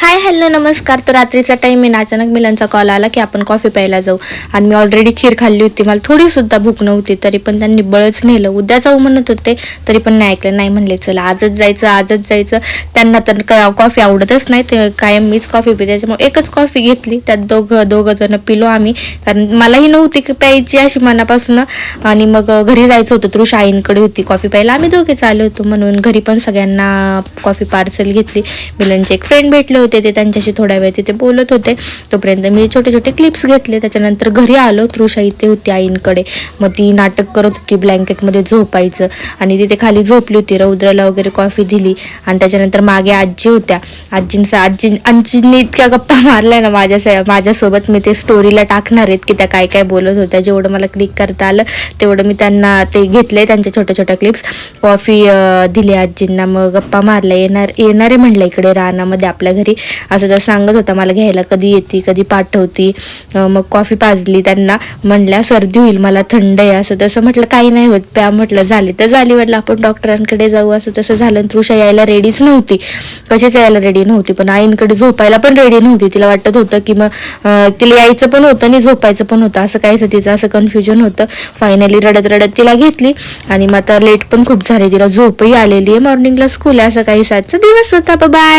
Hi hello नमस्कार. तर रात्रीचा टाइम आहे ना, अचानक मिलनचा कॉल आला की आपण कॉफी प्यायला जाऊ. आणि मी ऑलरेडी खीर खाल्ली होती, मला थोडी सुद्धा भूक नव्हती, तरी पण त्यांनी बळच नेलं. उद्या जाऊ म्हणत होते तरी पण नाही ऐकलं. नाही म्हणले चला आजच जायचं. त्यांना तर कॉफी आवडतच नाही, ते कायम मीच कॉफी पिते, त्याच्यामुळे एकच कॉफी घेतली. त्यात दोघं जण पिलो आम्ही, कारण मलाही नव्हती की प्यायची अशी मनापासून. आणि मग घरी जायचं होतं, तृषा आईंकडे होती कॉफी प्यायला, आम्ही दोघेच आलो होतो म्हणून घरी पण सगळ्यांना कॉफी पार्सल घेतली. मिलनचे एक फ्रेंड भेटले होते, ते त्यांच्याशी थोड्या वेळ तिथे बोलत होते, तोपर्यंत मी छोटे क्लिप्स घेतले. त्याच्यानंतर घरी आलो, तृषा इथे होती आईंकडे. मग ती नाटक करत होती ब्लँकेटमध्ये झोपायचं, आणि तिथे खाली झोपली होती. रौद्रला वगैरे कॉफी दिली. आणि त्याच्यानंतर मागे आजी होत्या, आजींनी इतक्या गप्पा मारल्या ना माझ्यासोबत. मी ते स्टोरीला टाकणार आहेत की त्या काय काय बोलत होत्या. जेवढं मला क्लिक करता आलं तेवढं मी त्यांना ते घेतले, त्यांच्या छोट्या क्लिप्स. कॉफी दिली आजींना, मग गप्पा मारल्या. येणारे म्हणलं इकडे रानामध्ये आपल्या घरी, असं तर सांगत होता मला घ्यायला, कधी येते कधी पाठवती. मग कॉफी पाजली त्यांना, म्हणल्या सर्दी होईल, मला थंड आहे, असं तसं. म्हटलं काही नाही होत, प्या म्हटलं. झाली तर झाली, म्हटलं आपण डॉक्टरांकडे जाऊ, असं तसं झालं. तृषा यायला रेडीच नव्हती, कशीच यायला रेडी नव्हती, पण आईंकडे झोपायला पण रेडी नव्हती. तिला वाटत होतं की मग तिला यायचं पण होतं आणि झोपायचं पण होतं, असं काहीच तिचं असं कन्फ्युजन होतं. फायनली रडत तिला घेतली. आणि मग आता लेट पण खूप झाले, तिला झोपही आलेली आहे, मॉर्निंगला स्कूल आहे, असं काही 7चा दिवस होता. बाय.